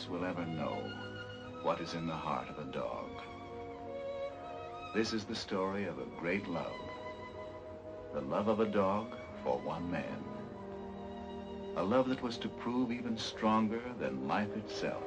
Will ever know what is in the heart of a dog. This is the story of a great love. The love of a dog for one man. A love that was to prove even stronger than life itself.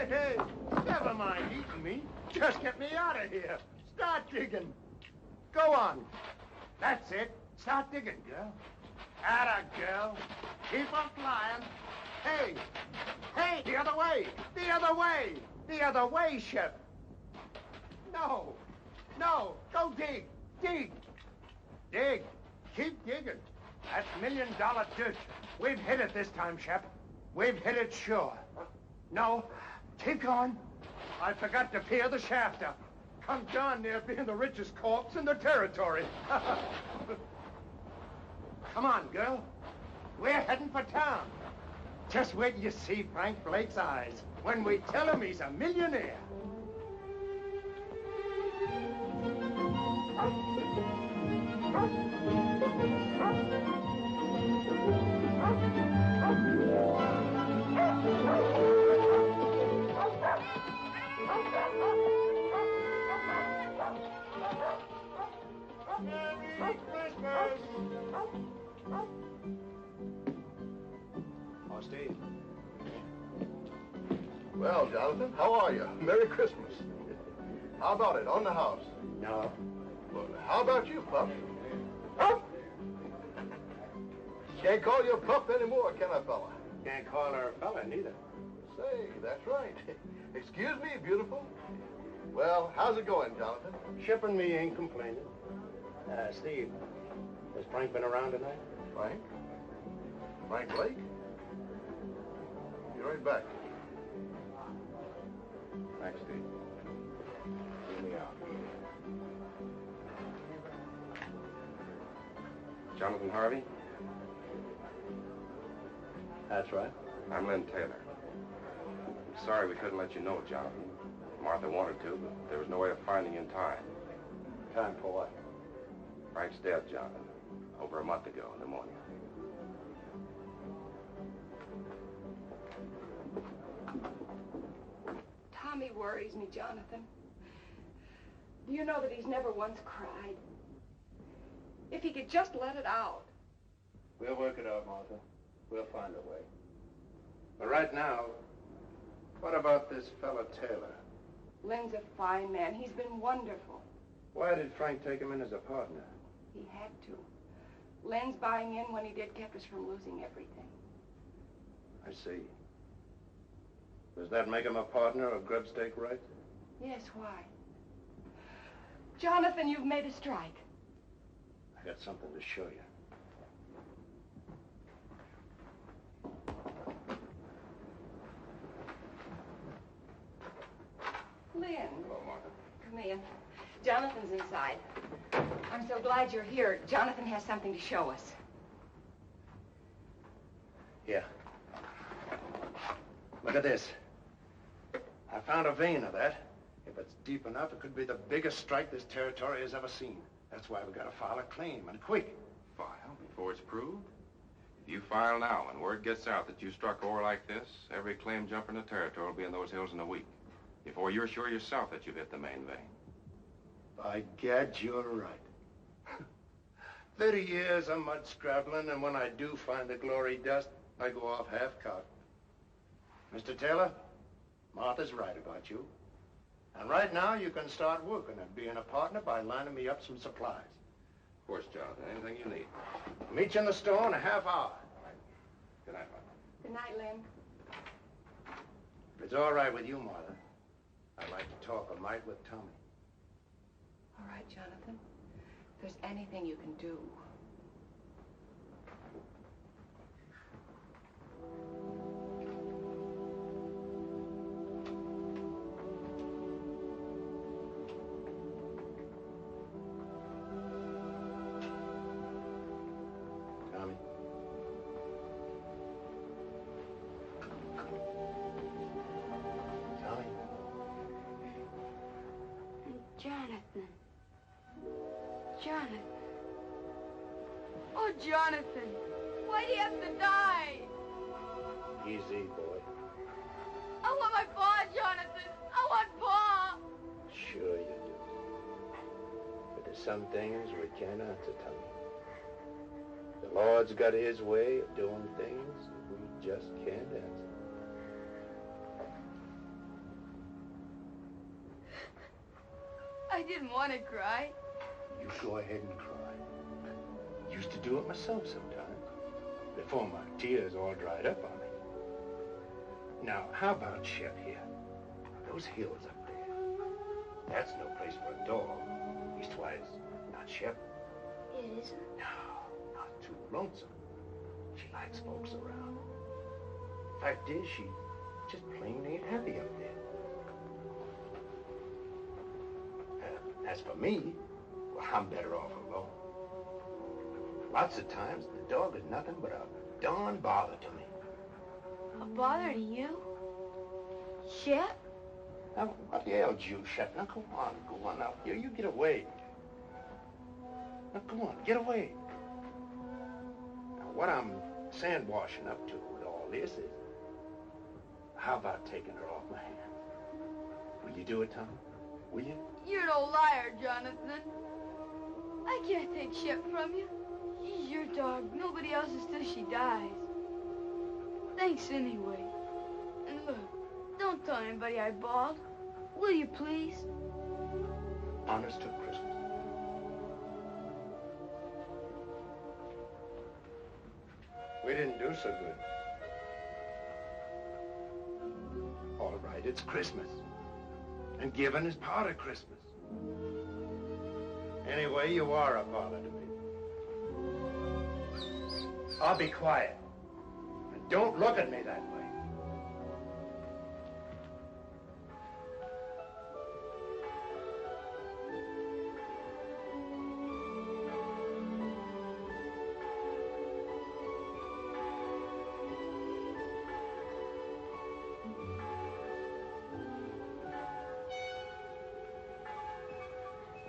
Hey, never mind eating me. Just get me out of here. Start digging. Go on. That's it. Start digging, girl. Atta, girl. Keep on flying. Hey, the other way. The other way. The other way, Shep. No. Go dig. Dig. Keep digging. That's $1 million dirt. We've hit it this time, Shep. We've hit it sure. No, keep going. I forgot to peer the shaft up. Come darn near being the richest corpse in the territory. Come on, girl. We're heading for town. Just wait till you see Frank Blake's eyes when we tell him he's a millionaire. Merry Christmas! Oh, Steve. Well, Jonathan, how are you? Merry Christmas. How about it, on the house? No. Well, how about you, Pup? Can't call you a pup anymore, can I, fella? Can't call her a fella, neither. Say, that's right. Excuse me, beautiful. Well, how's it going, Jonathan? Ship and me ain't complaining. Steve, has Frank been around tonight? Frank? Frank Blake? Be right back. Thanks, Steve. Here we are. Jonathan Harvey? That's right. I'm Lynn Taylor. I'm sorry we couldn't let you know, Jonathan. Martha wanted to, but there was no way of finding you in time. Time for what? Frank's dead, Jonathan. Over a month ago in the morning. Tommy worries me, Jonathan. Do you know that he's never once cried? If he could just let it out. We'll work it out, Martha. We'll find a way. But right now, what about this fella Taylor? Lynn's a fine man. He's been wonderful. Why did Frank take him in as a partner? He had to. Lynn's buying in when he did kept us from losing everything. I see. Does that make him a partner of grubstake right? Yes, why? Jonathan, you've made a strike. I got something to show you. Lynn, Hello, Martha. come in. Jonathan's inside. I'm so glad you're here. Jonathan has something to show us. Here. Look at this. I found a vein of that. If it's deep enough, it could be the biggest strike this territory has ever seen. That's why we've got to file a claim, and quick. File before it's proved? If you file now and word gets out that you struck ore like this, every claim jumper in the territory will be in those hills in a week. Before you're sure yourself that you've hit the main vein. By gad, you're right. 30 years of mud scrabbling, and when I do find the glory dust, I go off half-cocked. Mr. Taylor, Martha's right about you. And right now, you can start working at being a partner by lining me up some supplies. Of course, Jonathan, anything you need. Meet you in the store in a half hour. Good night, Martha. Good night, Lynn. If it's all right with you, Martha, I'd like to talk a mite with Tommy. All right, Jonathan. If there's anything you can do. Tommy. Tommy. Jonathan. Jonathan. Oh, Jonathan. Why do you have to die? Easy, boy. I want my paw, Jonathan. I want paw. Sure you do. But there's some things we can't answer, Tommy. The Lord's got his way of doing things that we just can't answer. I didn't want to cry. You go ahead and cry. Used to do it myself sometimes, before my tears all dried up on me. Now, how about Shep here? Those hills up there. That's no place for a dog. Leastwise, not Shep. It isn't. No, not too lonesome. She likes folks around. Fact is, she just plain ain't happy up there. As for me, well, I'm better off alone. Lots of times, the dog is nothing but a darn bother to me. A bother to you? Shep? Now, what ails you, Shep? Now, go on now. You get away. Now, go on, get away. Now, what I'm sand washing up to with all this is, how about taking her off my hands? Will you do it, Tom? Will you? You're an old liar, Jonathan. I can't take Shep from you. She's your dog. Nobody else's till she dies. Thanks anyway. And look, don't tell anybody I bawled. Will you please? Honest to Christmas. We didn't do so good. All right, it's Christmas. And giving is part of Christmas. Anyway, you are a bother to me. I'll be quiet. And don't look at me that way.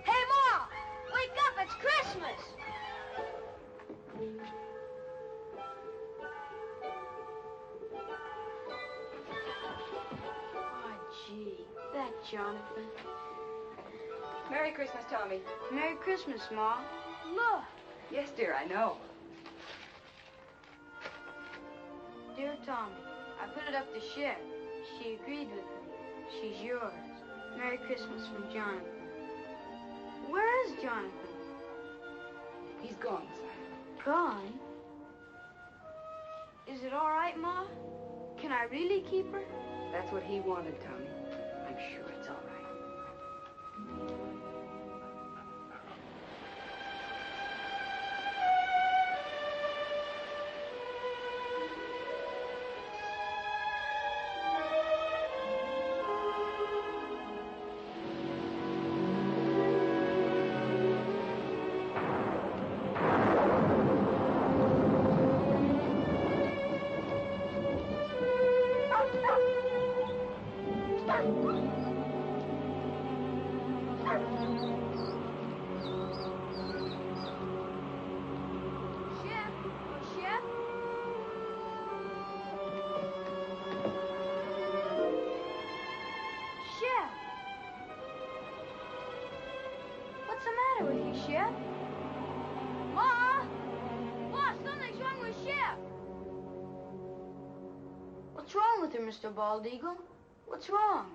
Hey, Ma! Wake up! It's Christmas! Oh, gee. That Jonathan. Merry Christmas, Tommy. Merry Christmas, Ma. Look. Yes, dear, I know. Dear Tommy, I put it up to Shep. She agreed with me. She's yours. Merry Christmas from Jonathan. Where is Jonathan? He's gone, son. Gone? Is it all right, Ma? Can I really keep her? That's what he wanted, Tommy. I'm sure it's all right. wrong with her, Mr. Bald Eagle? What's wrong?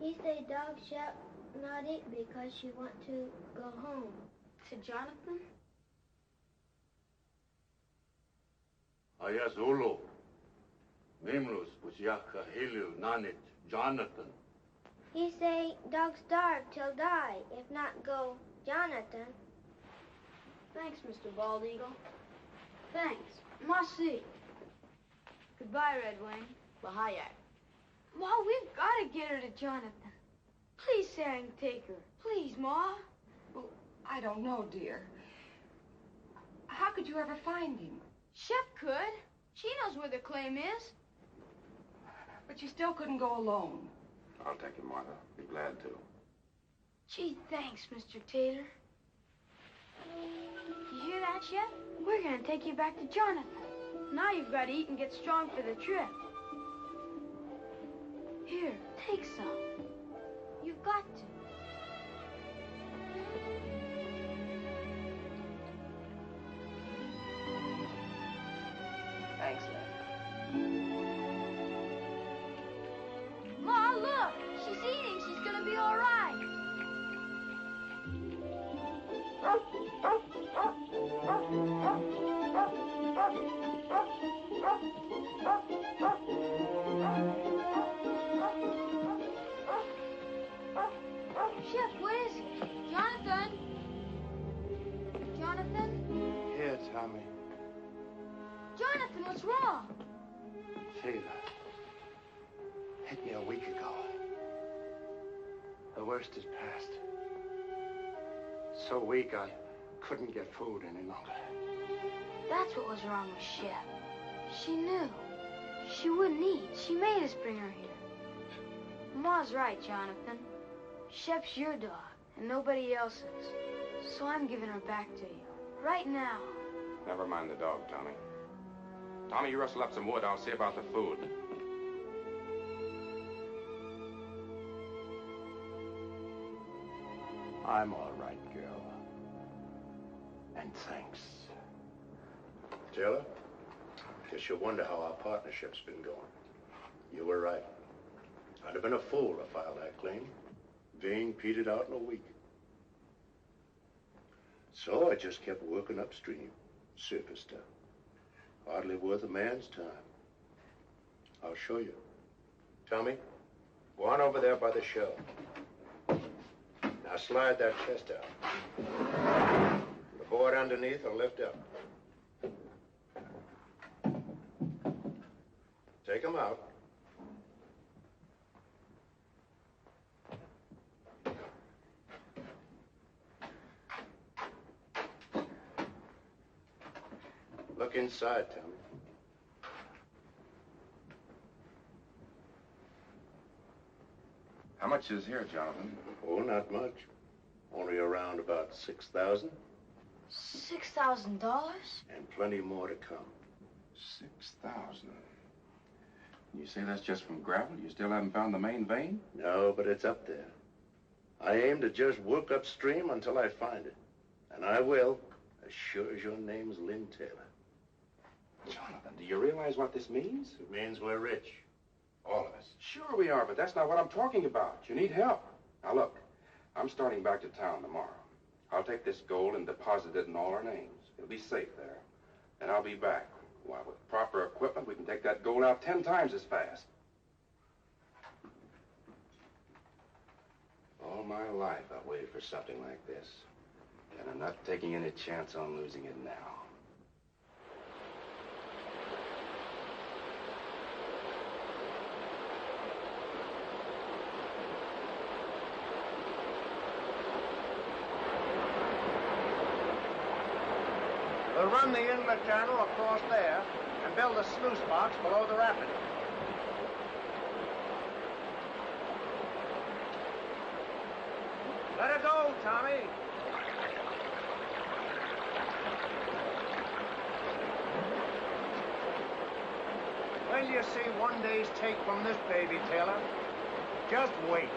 He say dog shall not eat because she want to go home. To Jonathan? Ayazulu. Mimlus Busyaka Hilu Nanit Jonathan. He say dog starve till die, if not go Jonathan. Thanks, Mr. Bald Eagle. Thanks. Merci. Goodbye, Red Wing. Bahayak. Ma, we've got to get her to Jonathan. Please say I can take her. Please, Ma. Well, I don't know, dear. How could you ever find him? Shep could. She knows where the claim is. But you still couldn't go alone. I'll take him, Martha. Be glad to. Gee, thanks, Mr. Tater. You hear that, Shep? We're gonna take you back to Jonathan. Now you've got to eat and get strong for the trip. Here, take some. You've got to. Thanks, Lynn. Ma, look! She's eating. She's gonna be all right. Shep, what is it? Jonathan? Jonathan? Here, Tommy. Jonathan, what's wrong? Fever. Hit me a week ago. The worst is past. So weak I couldn't get food any longer. That's what was wrong with Shep. She knew. She wouldn't eat. She made us bring her here. Ma's right, Jonathan. Shep's your dog, and nobody else's. So I'm giving her back to you. Right now. Never mind the dog, Tommy. Tommy, you rustle up some wood. I'll see about the food. I'm all right, girl. And thanks. Taylor, guess you wonder how our partnership's been going. You were right. I'd have been a fool to file that claim. Vein petered out in a week. So I just kept working upstream, surface stuff. Hardly worth a man's time. I'll show you. Tommy, go on over there by the shelf. Now slide that chest out. The board underneath will lift up. Take them out. Look inside, Tommy. How much is here, Jonathan? Oh, not much. Only around about 6,000. $6,000? And plenty more to come. 6,000. You say that's just from gravel? You still haven't found the main vein? No, but it's up there. I aim to just work upstream until I find it. And I will, as sure as your name's Lynn Taylor. Jonathan, do you realize what this means? It means we're rich. All of us. Sure we are, but that's not what I'm talking about. You need help. Now look, I'm starting back to town tomorrow. I'll take this gold and deposit it in all our names. It'll be safe there. And I'll be back. Why, with proper equipment, we can take that gold out 10 times as fast. All my life, I've waited for something like this. And I'm not taking any chance on losing it now. We'll run the inlet channel across there and build a sluice box below the rapid. Let her go, Tommy. When you see one day's take from this baby, Taylor, just wait.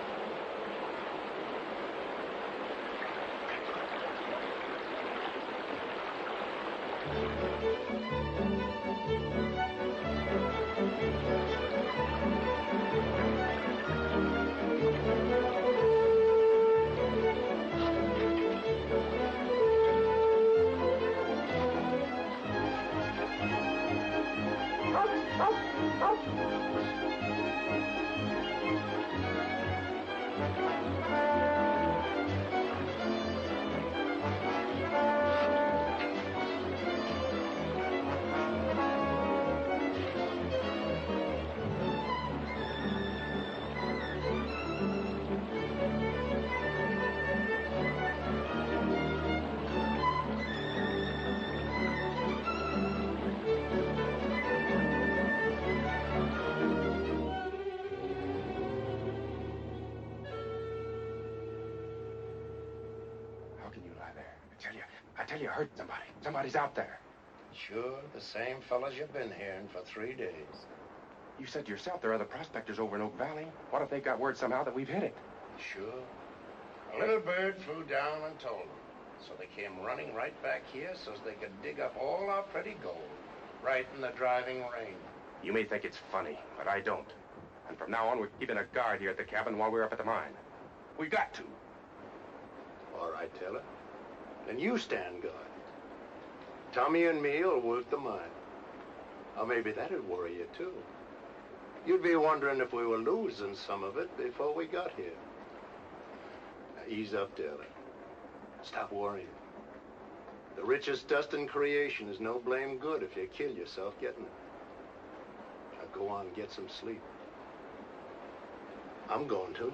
How can you lie there? I tell you, I heard somebody. Somebody's out there. Sure, the same fellas you've been hearing for 3 days. You said yourself there are other prospectors over in Oak Valley. What if they got word somehow that we've hit it? Sure. A little bird flew down and told them. So they came running right back here so they could dig up all our pretty gold. Right in the driving rain. You may think it's funny, but I don't. And from now on, we're keeping a guard here at the cabin while we're up at the mine. We got to. All right, Taylor. Then you stand guard. Tommy and me will work the mine. Or maybe that'd worry you, too. You'd be wondering if we were losing some of it before we got here. Now, ease up, Taylor. Stop worrying. The richest dust in creation is no blame good if you kill yourself getting it. Now go on and get some sleep. I'm going to.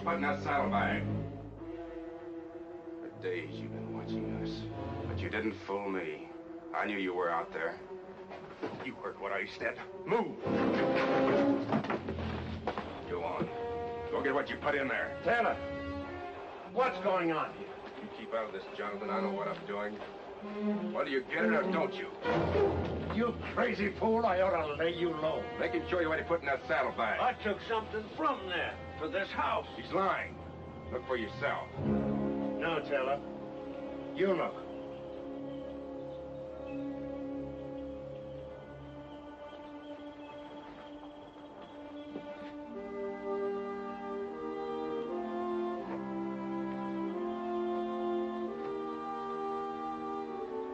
Put in that saddlebag. For days you've been watching us, but you didn't fool me. I knew you were out there. You heard what I said. Move! Go on. Go get what you put in there. Taylor, what's going on here? You keep out of this, Jonathan. I know what I'm doing. Whether you get it or don't you? You crazy fool, I ought to lay you low. Making sure you what he put in that saddlebag. I took something from there for this house. He's lying. Look for yourself. No, Taylor. You look.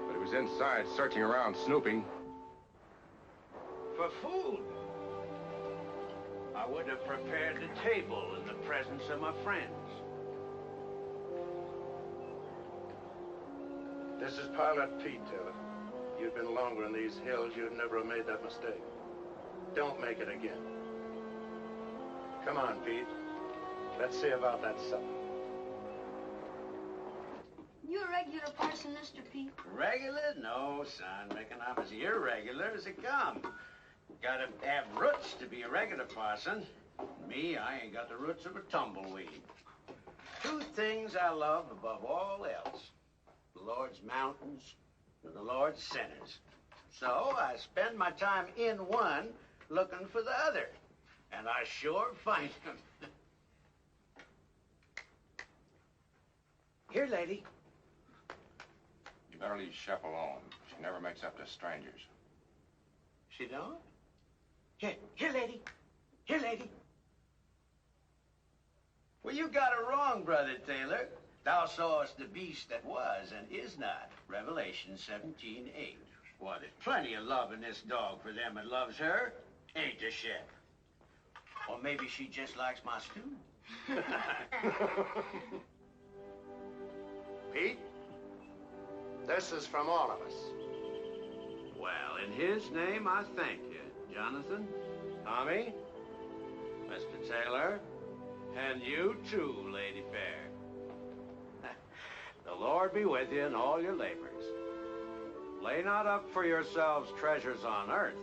But he was inside, searching around, snooping. For food. I would have prepared the table in the presence of my friends. This is Pilot Pete, Taylor. You'd been longer in these hills, you'd never have made that mistake. Don't make it again. Come on, Pete. Let's see about that supper. You a regular parson, Mr. Pete? Regular? No, son. Reckon I'm as irregular as it comes. Gotta have roots to be a regular parson. Me, I ain't got the roots of a tumbleweed. 2 things I love above all else. The Lord's mountains and the Lord's sinners. So I spend my time in one looking for the other. And I sure find them. Here, lady. You better leave Shep alone. She never makes up to strangers. She don't? Here, lady. Here, lady. Well, you got it wrong, Brother Taylor. Thou sawest the beast that was and is not. Revelation 17:8. Why, there's plenty of love in this dog for them that loves her. Ain't there, Shep? Or maybe she just likes my stew. Pete, this is from all of us. Well, in his name, I thank you, Jonathan, Tommy, Mr. Taylor, and you too, Lady Fair. The Lord be with you in all your labors. Lay not up for yourselves treasures on earth,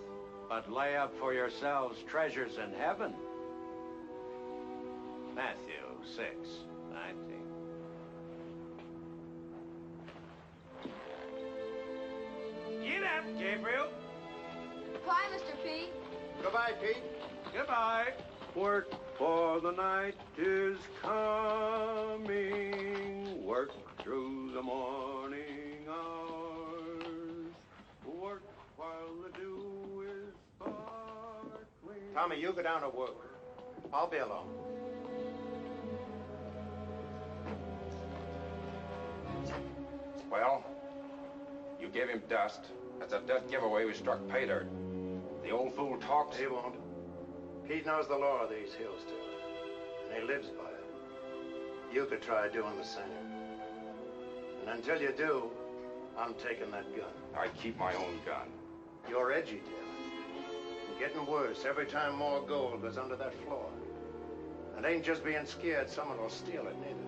but lay up for yourselves treasures in heaven. Matthew 6:19. Get up, Gabriel. Bye, Mr. P. Goodbye, Pete. Goodbye. Work, for the night is coming. Work through the morning hours. Work while the dew is sparkling. Tommy, you go down to work. I'll be along. Well, you gave him dust. That's a dead giveaway we struck pay dirt. The old fool talks. He won't. Pete knows the law of these hills, too. And he lives by it. You could try doing the same. And until you do, I'm taking that gun. I keep my own gun. You're edgy, dear. You're getting worse every time more gold goes under that floor. It ain't just being scared someone will steal it, neither.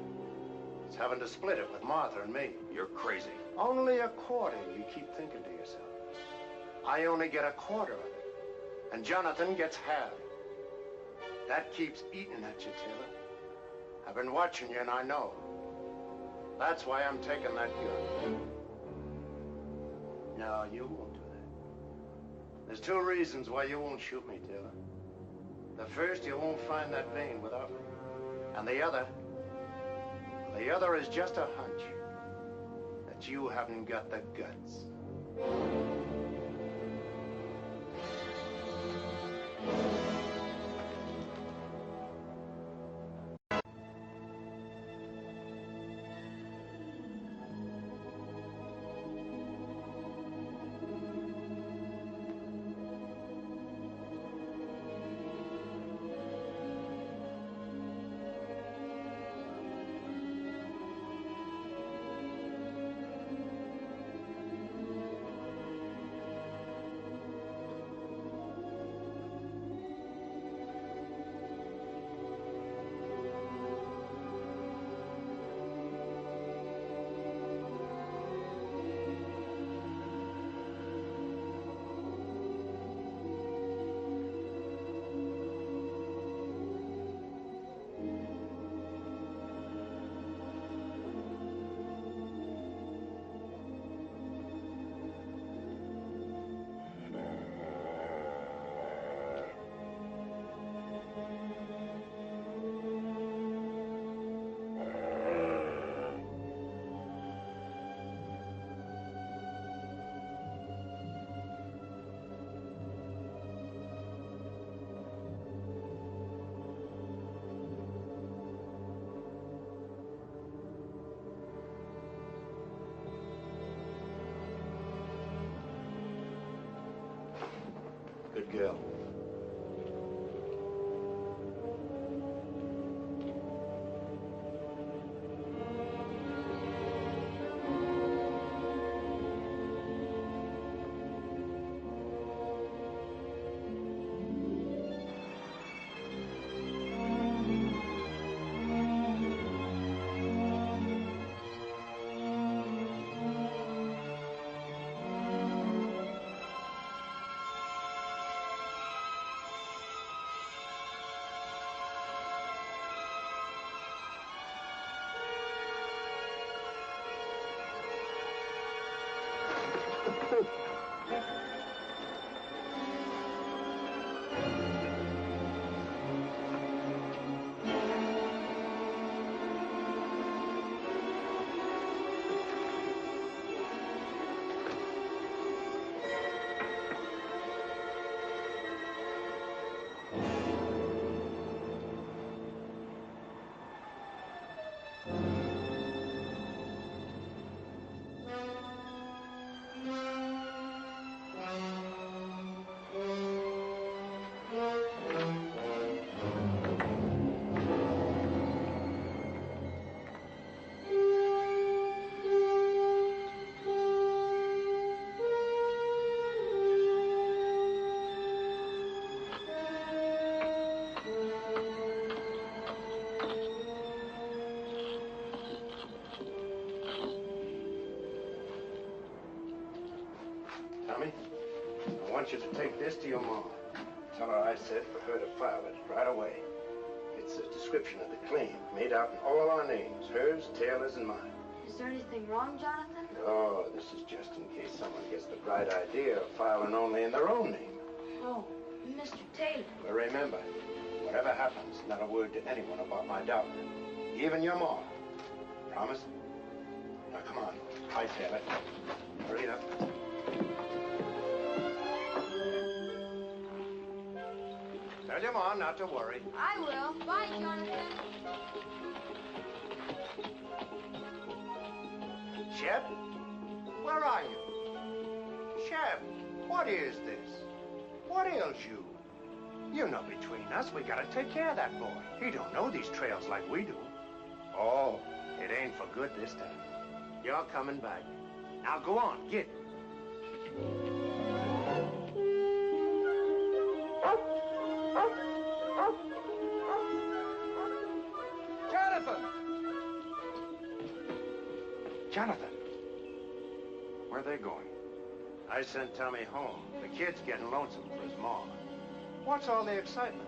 It's having to split it with Martha and me. You're crazy. Only a quarter, you keep thinking to yourself. I only get a quarter of it. And Jonathan gets half. That keeps eating at you, Taylor. I've been watching you, and I know. That's why I'm taking that gun. No, you won't do that. There's two reasons why you won't shoot me, Taylor. The first, you won't find that vein without me. And the other is just a hunch that you haven't got the guts. Good girl. want you to take this to your mom. Tell her I said for her to file it right away. It's a description of the claim, made out in all our names, hers, Taylor's, and mine. Is there anything wrong, Jonathan? No, this is just in case someone gets the bright idea of filing only in their own name. Oh, Mr. Taylor. But remember, whatever happens, not a word to anyone about my daughter. Even your mom. Promise? Now, come on. Hightail it. Hurry up. Tell your mom not to worry. I will. Bye, Jonathan. Shep? Where are you? Shep, what is this? What ails you? You know between us, we gotta take care of that boy. He don't know these trails like we do. Oh, it ain't for good this time. You're coming back. Now go on, get. Jonathan! Jonathan! Where are they going? I sent Tommy home. The kid's getting lonesome for his mom. What's all the excitement?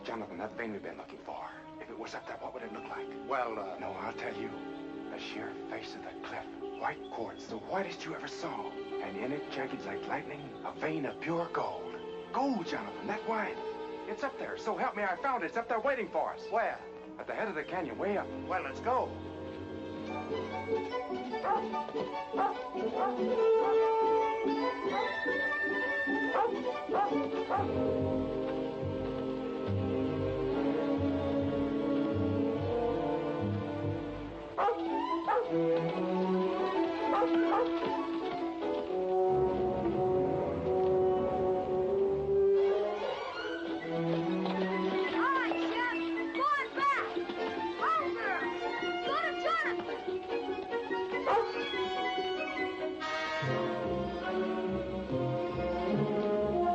Jonathan, that thing we've been looking for. If it was up there, what would it look like? Well, No, I'll tell you. The sheer face of the cliff. White quartz, the whitest you ever saw. And in it, jagged like lightning, a vein of pure gold. Gold, Jonathan, that white. It's up there. So help me, I found it. It's up there waiting for us. Where? At the head of the canyon, way up. Well, let's go.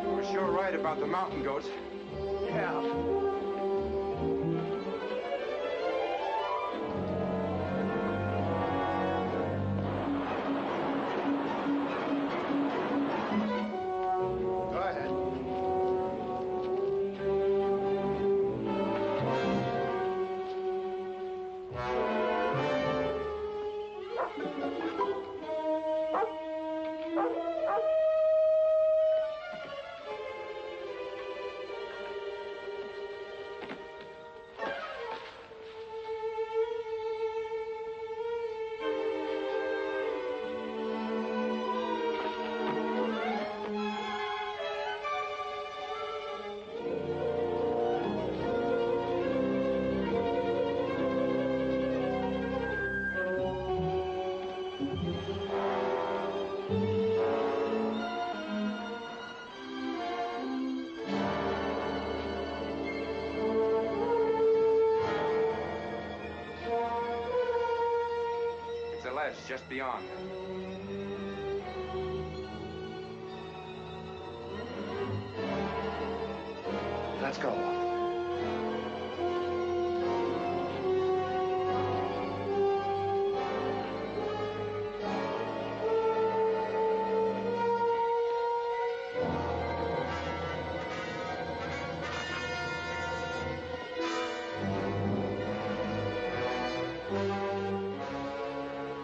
We're sure right about the mountain goats. Yeah. Go ahead. It's a ledge just beyond. Let's go.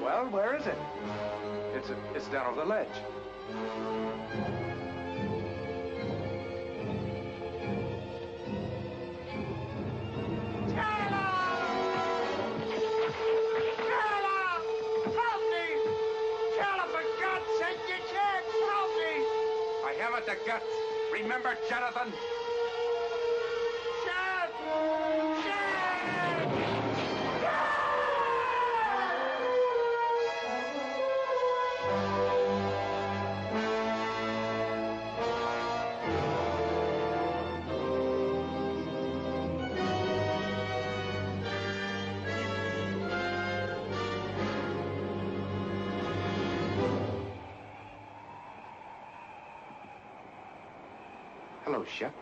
Well, where is it? It's down over the ledge. I haven't the guts. Remember, Jonathan? Hello, Shep.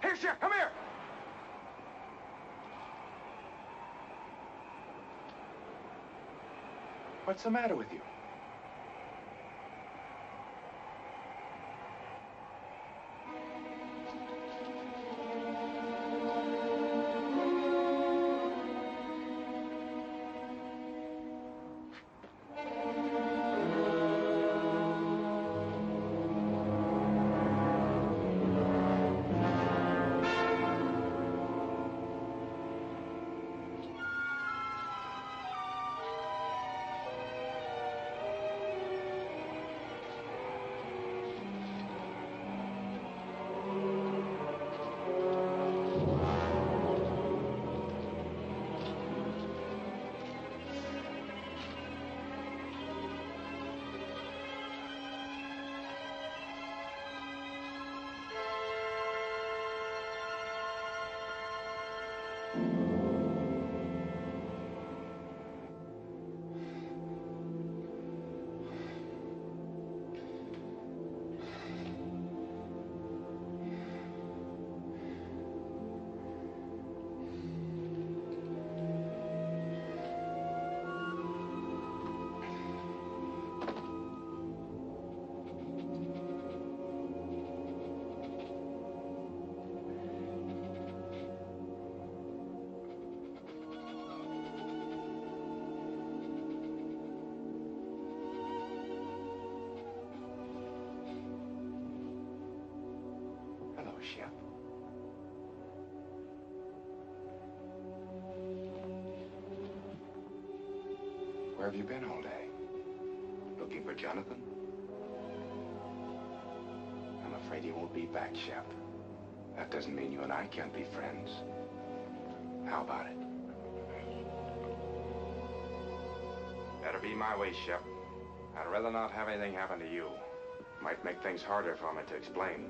Here, Shep, come here! What's the matter with you? Hello, Shep. Where have you been all day? Looking for Jonathan? I'm afraid he won't be back, Shep. That doesn't mean you and I can't be friends. How about it? Better be my way, Shep. I'd rather not have anything happen to you. Might make things harder for me to explain.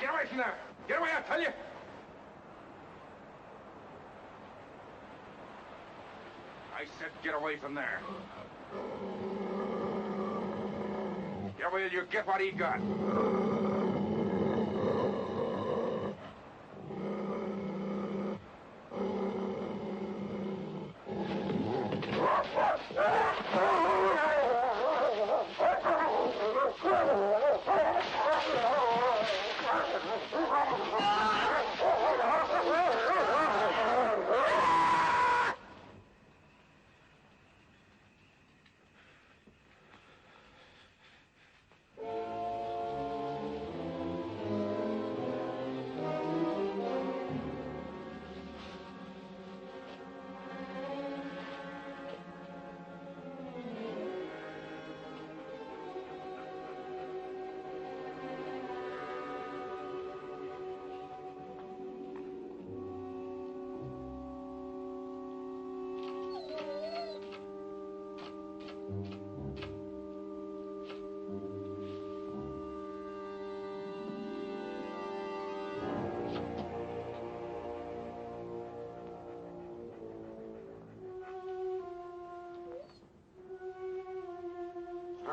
Get away from there! Get away, I tell you! I said get away from there. Get away, you get what he got.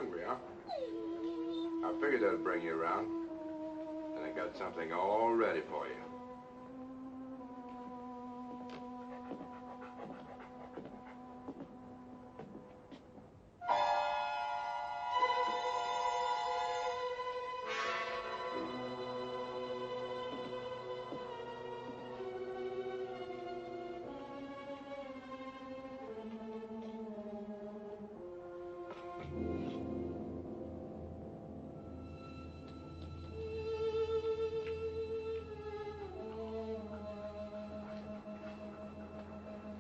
Hungry, huh? I figured that'd bring you around. And I got something all ready for you.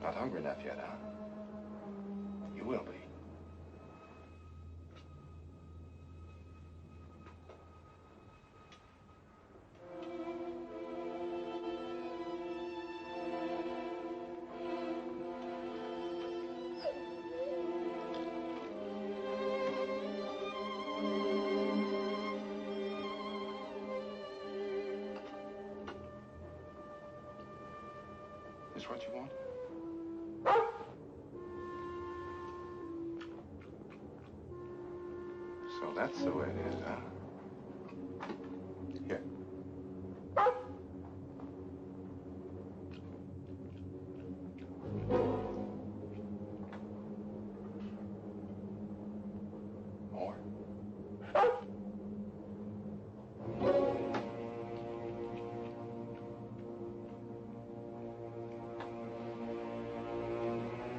Not hungry enough yet, huh? You will be. Is what you want? So that's the way it is, huh? Here. More?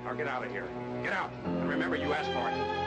Now get out of here. Get out. And remember, you asked for it.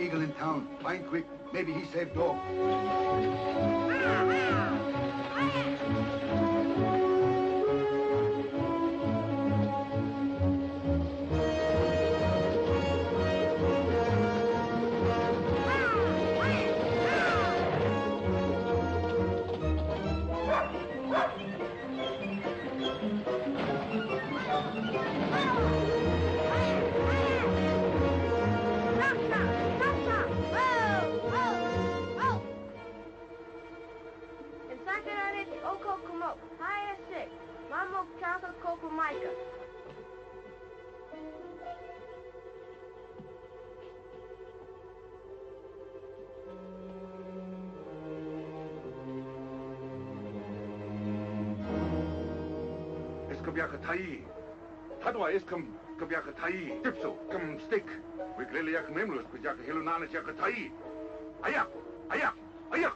eagle in town. Find quick. Maybe he saved dog. Kabiakatai. Tadwa iskam kabiakatai. Tipso, kam stick. Wigliliak memlus kujaka hilunanas yakatai. Ayak! Ayak! Ayak!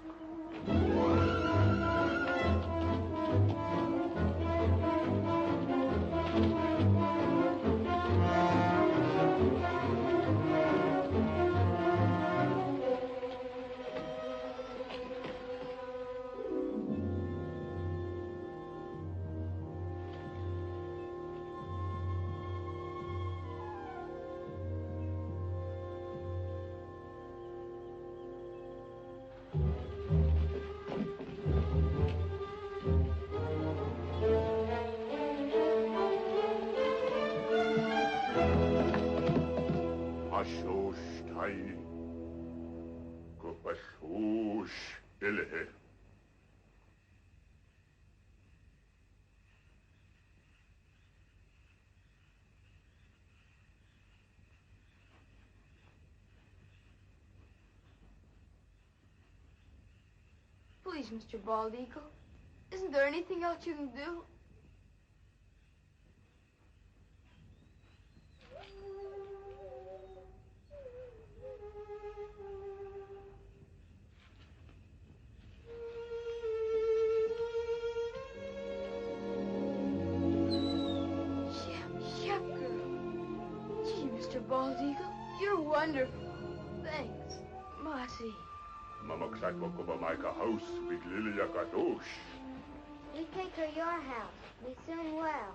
Please, Mr. Bald Eagle. Isn't there anything else you can do? Shep girl. Gee, Mr. Bald Eagle, you're wonderful. Thanks, Lassie. Mamaksako kubamaika house wiglilia kadosh. We take her your house. We soon will.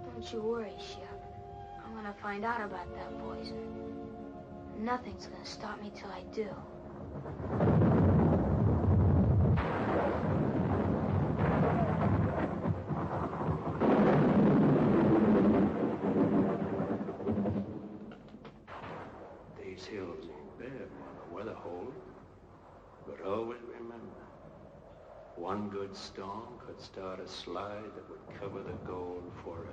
Don't you worry, Shep. I'm gonna find out about that poison. Nothing's gonna stop me till I do. These hills ain't bad on the weather hole. But always remember, one good storm could start a slide that would cover the gold forever.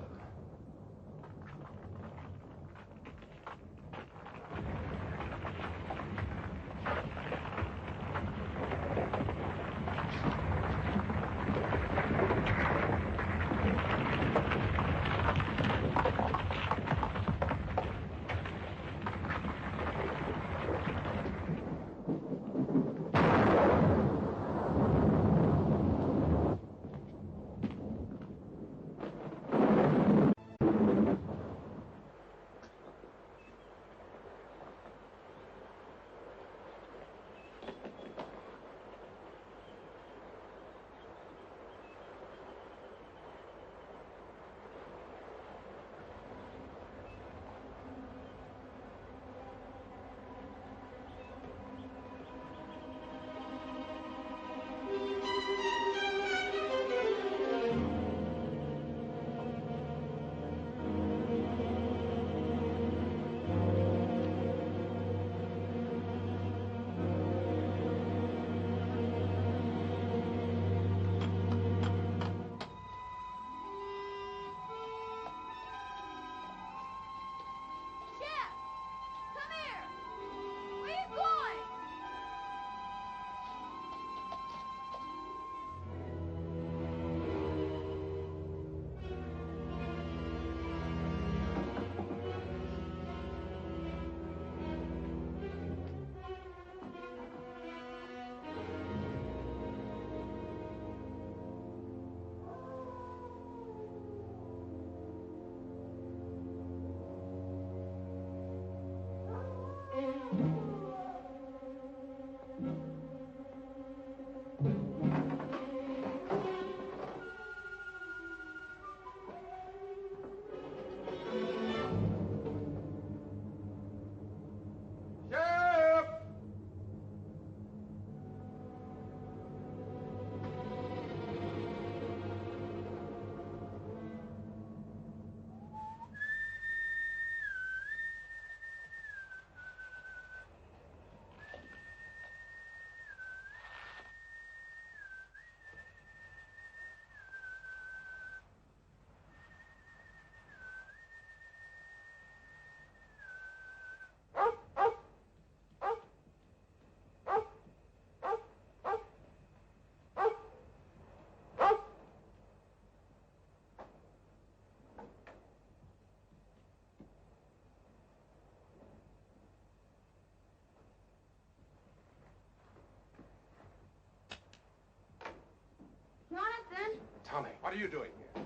What are you doing here?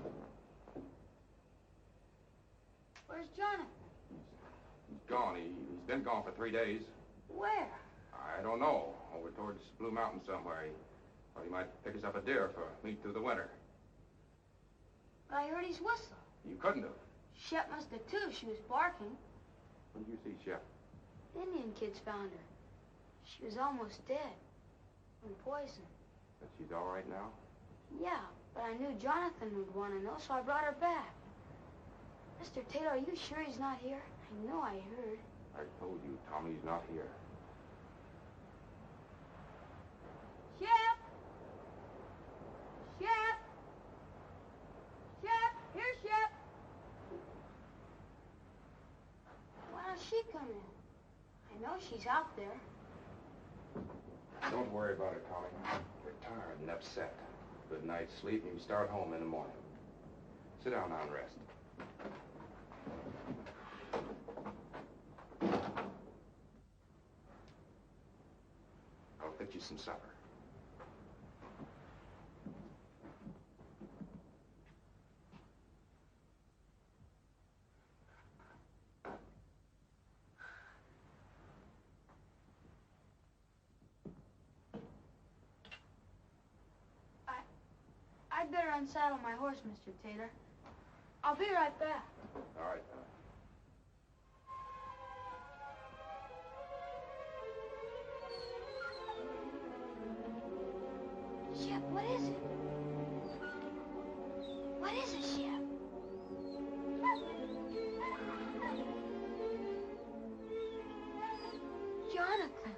Where's Jonathan? He's gone. He's been gone for 3 days. Where? I don't know. Over towards Blue Mountain somewhere. He thought he might pick us up a deer for meat through the winter. But I heard his whistle. You couldn't have. Shep must have too if she was barking. When did you see Shep? Indian kids found her. She was almost dead. From poison. But she's all right now? Yeah, but I knew Jonathan would want to know, so I brought her back. Mr. Taylor, are you sure he's not here? I know I heard. I told you, Tommy's not here. Shep! Shep! Shep! Here's Shep! Why don't she come in? I know she's out there. Don't worry about it, Tommy. You're tired and upset. Good night's sleep, and you start home in the morning. Sit down now and rest. I'll fix you some supper. I'd better unsaddle my horse, Mr. Taylor. I'll be right back. All right. Shep, what is it? What is it, Shep? Jonathan.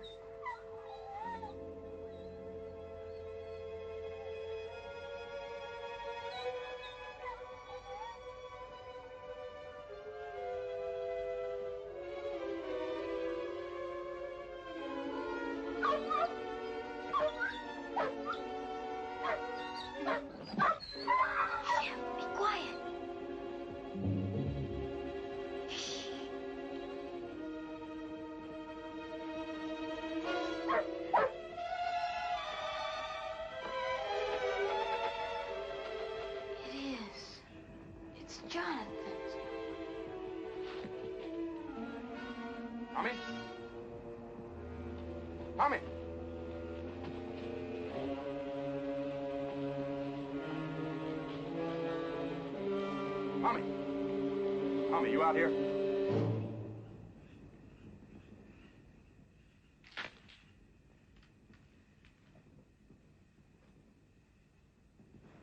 Tommy? Tommy! Tommy! Tommy, you out here?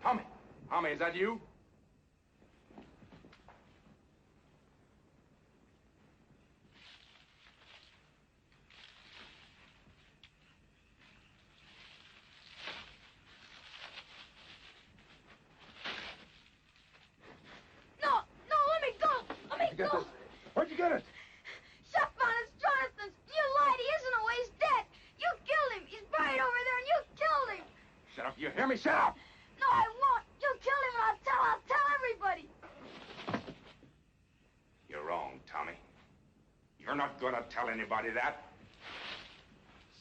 Tommy! Tommy, is that you? Get this. Where'd you get it? Shep found it. It's Jonathan's. You lied. He isn't away. He's dead. You killed him. He's buried over there, and you killed him. Shut up. You hear me? Shut up! No, I won't. You killed him, and I'll tell everybody. You're wrong, Tommy. You're not gonna tell anybody that.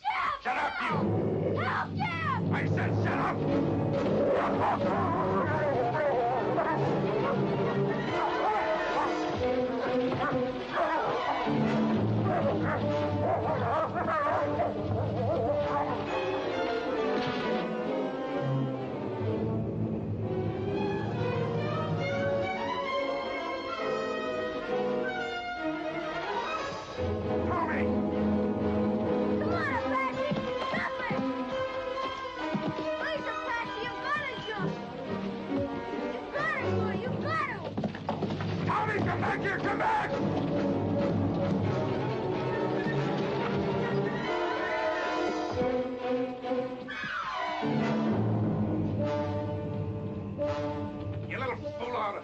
Shep! Shut up, you! Help, Shep! I said shut up! Come back here! Come back! You little fool out of...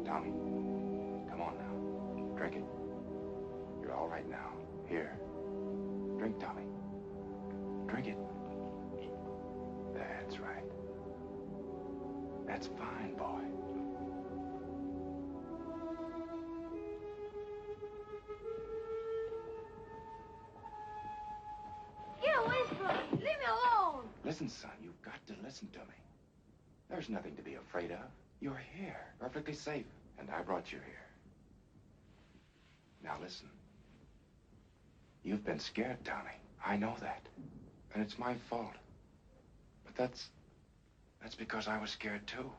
Tommy, come on now. Drink it. You're all right now. Here. Drink, Tommy. Drink it. That's right. That's fine, boy. Get away from me. Leave me alone. Listen, son, you've got to listen to me. There's nothing to be afraid of. You're here, perfectly safe, and I brought you here. Now listen. You've been scared, Tommy. I know that. And it's my fault. But that's because I was scared too.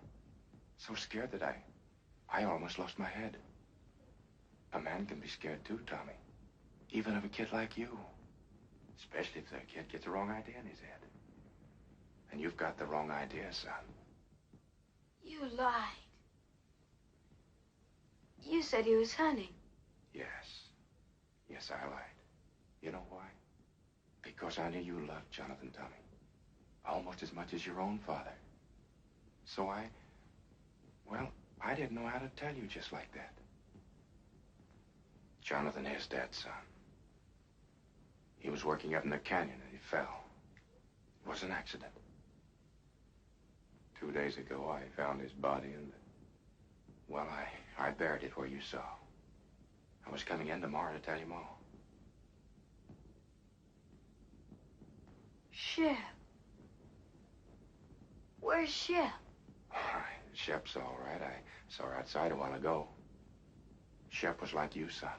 So scared that I almost lost my head. A man can be scared too, Tommy. Even of a kid like you. Especially if the kid gets the wrong idea in his head. And you've got the wrong idea, son. You lied. You said he was hunting. Yes. Yes, I lied. You know why? Because I knew you loved Jonathan, Tommy. Almost as much as your own father. So I didn't know how to tell you just like that. Jonathan is dead, son. He was working up in the canyon and he fell. It was an accident. 2 days ago, I found his body and, well, I buried it where you saw. I was coming in tomorrow to tell you more. Shep. Where's Shep? Shep's all right. I saw her outside a while ago. Shep was like you, son.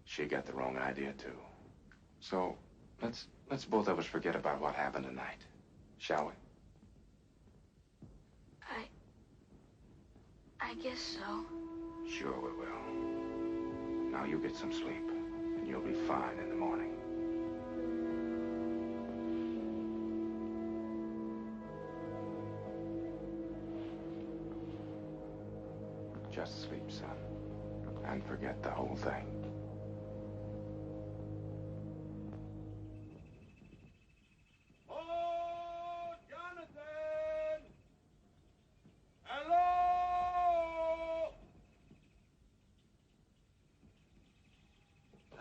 She got the wrong idea, too. So, let's both of us forget about what happened tonight, shall we? I guess so. Sure we will. Now you get some sleep, and you'll be fine in the morning. Just sleep, son, and forget the whole thing. Oh, Jonathan! Hello!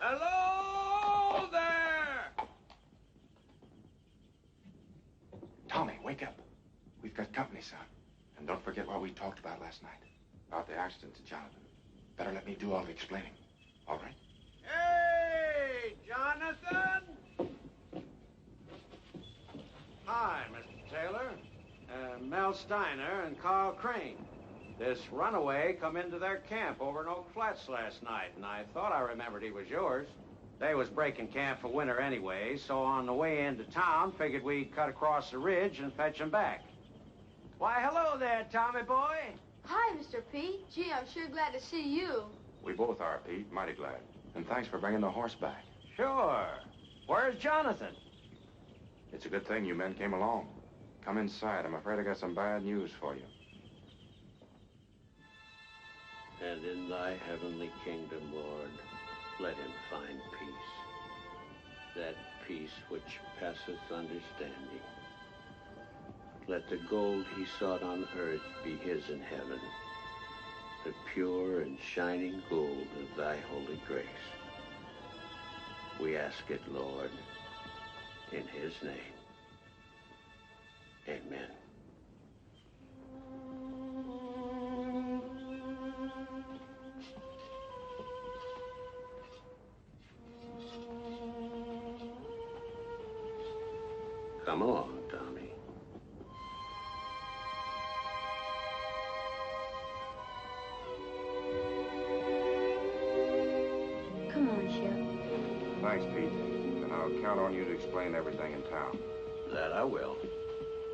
Hello there! Tommy, wake up. We've got company, son. And don't forget what we talked about last night. About the accident to Jonathan. Better let me do all the explaining. All right? Hey, Jonathan! Hi, Mr. Taylor. Mel Steiner and Carl Crane. This runaway come into their camp over in Oak Flats last night, and I thought I remembered he was yours. They was breaking camp for winter anyway, so on the way into town, figured we'd cut across the ridge and fetch him back. Why, hello there, Tommy boy. Hi, Mr. Pete. Gee, I'm sure glad to see you. We both are, Pete. Mighty glad. And thanks for bringing the horse back. Sure. Where's Jonathan? It's a good thing you men came along. Come inside. I'm afraid I got some bad news for you. And in thy heavenly kingdom, Lord, let him find peace. That peace which passeth understanding. Let the gold he sought on earth be his in heaven, the pure and shining gold of thy holy grace. We ask it, Lord, in his name. Amen. Come along, Tommy. Come on, Shep. Thanks, Pete. And I'll count on you to explain everything in town. That I will.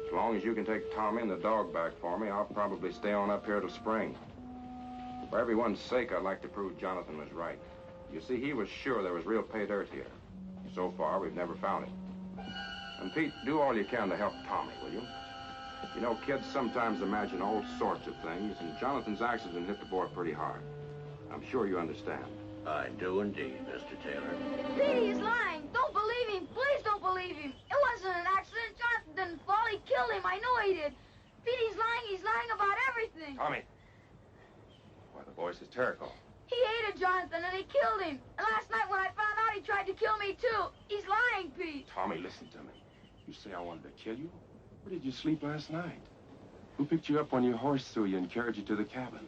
As long as you can take Tommy and the dog back for me, I'll probably stay on up here till spring. For everyone's sake, I'd like to prove Jonathan was right. You see, he was sure there was real pay dirt here. So far, we've never found it. And Pete, do all you can to help Tommy, will you? You know, kids sometimes imagine all sorts of things, and Jonathan's accident hit the boy pretty hard. I'm sure you understand. I do indeed, Mr. Taylor. Pete, he's lying. Don't believe him. Please don't believe him. It wasn't an accident. Jonathan didn't fall. He killed him. I know he did. Pete, he's lying. He's lying about everything. Tommy, horse is Terrical. He hated Jonathan and he killed him. And last night when I found out, he tried to kill me too. He's lying, Pete. Tommy, listen to me. You say I wanted to kill you? Where did you sleep last night? Who picked you up when your horse threw you and carried you to the cabin?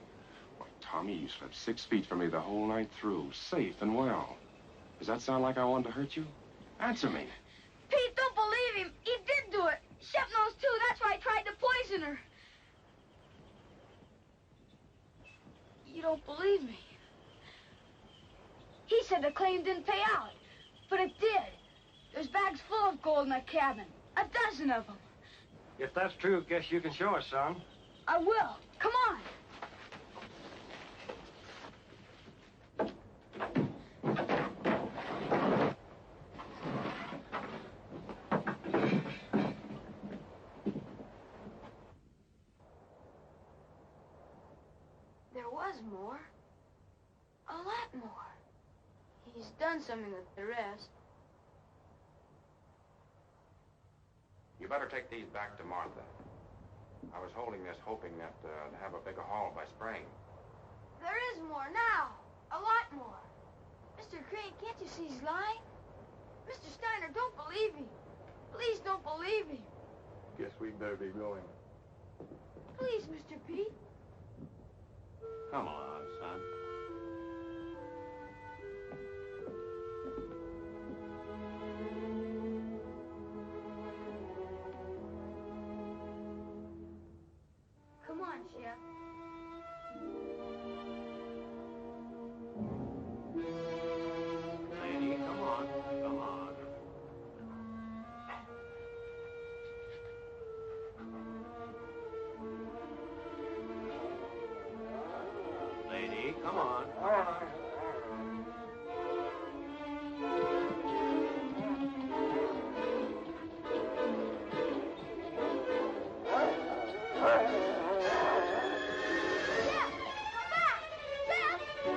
Well, Tommy, you slept 6 feet from me the whole night through, safe and well. Does that sound like I wanted to hurt you? Answer me. Pete, don't believe him. He did do it. Shep knows too. That's why I tried to poison her. You don't believe me. He said the claim didn't pay out, but it did. There's bags full of gold in that cabin. 12 of them. If that's true, guess you can show us, son. I will. Come on. There was more. A lot more. He's done something with the rest. You better take these back to Martha. I was holding this hoping that to have a bigger haul by spring. There is more now. A lot more. Mr. Crane, can't you see he's lying? Mr. Steiner, don't believe him. Please don't believe him. Guess we'd better be going. Please, Mr. Pete. Come on, son. Come on, Shep. Lady, come on. Come on. Lady, come on. Shep, come back. Shep.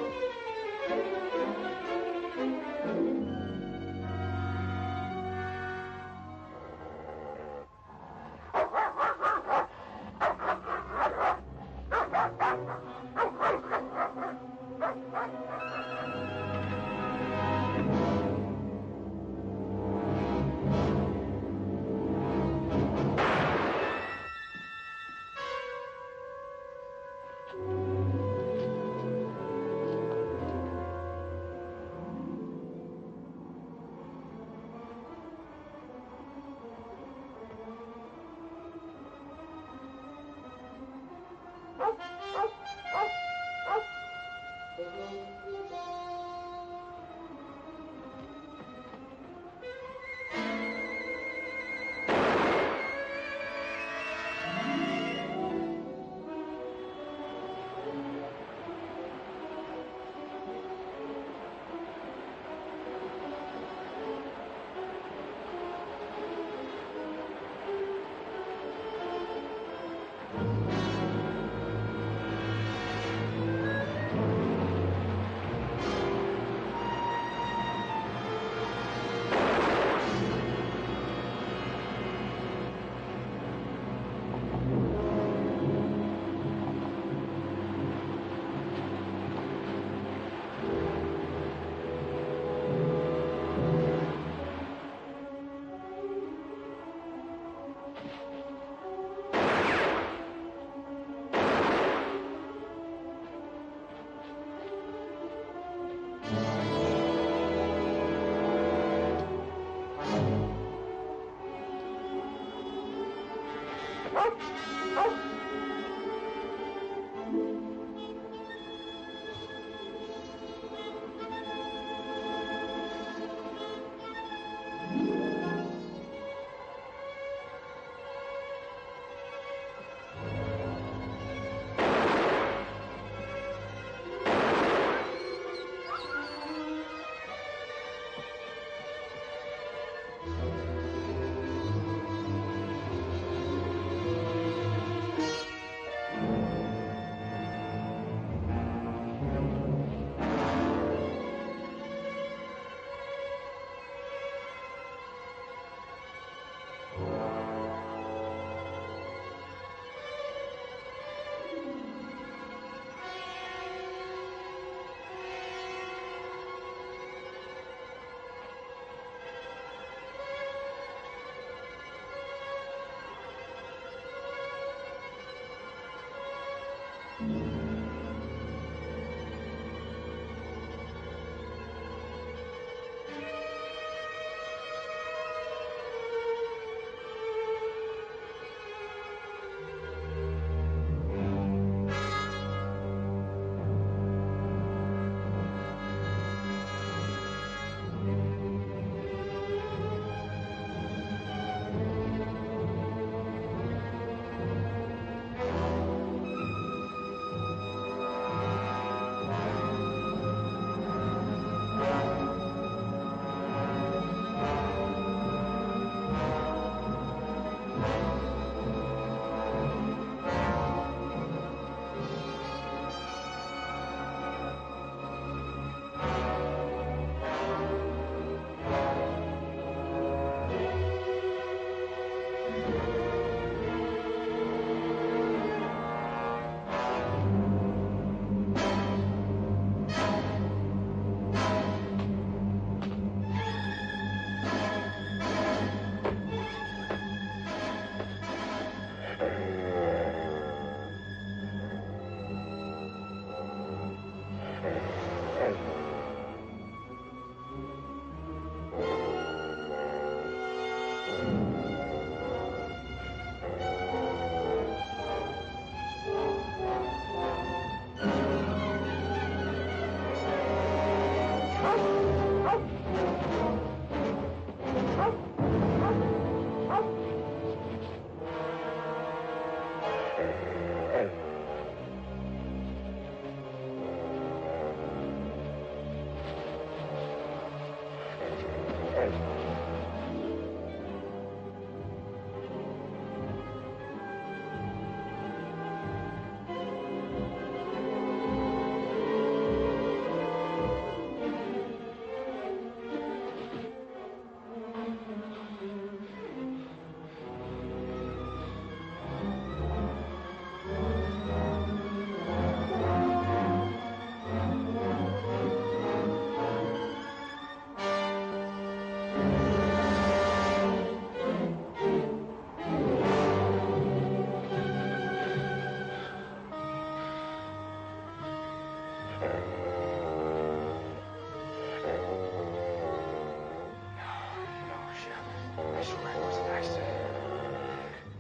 I swear it was an accident.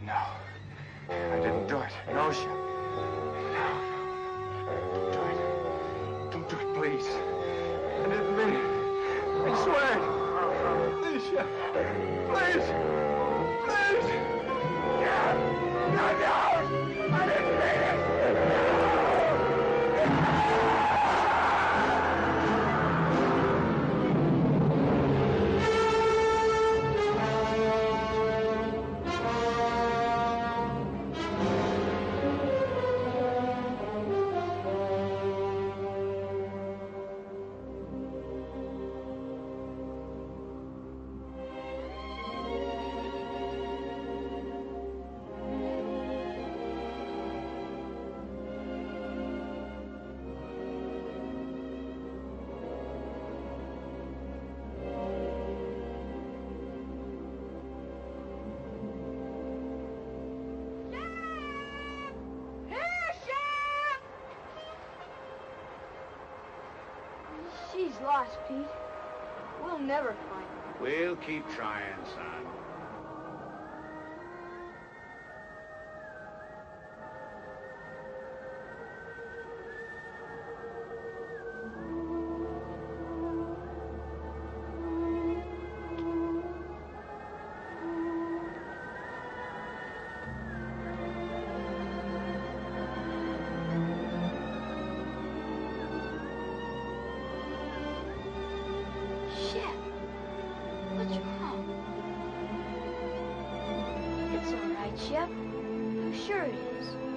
No. I didn't do it. No, Shep. No. Don't do it. Don't do it, please. I didn't mean it. I swear. Please, Shep. Please. Please. No. No, no. I didn't mean it. She's lost, Pete. We'll never find her. We'll keep trying, son. Shep, what's wrong? It's all right, Shep. I'm sure it is.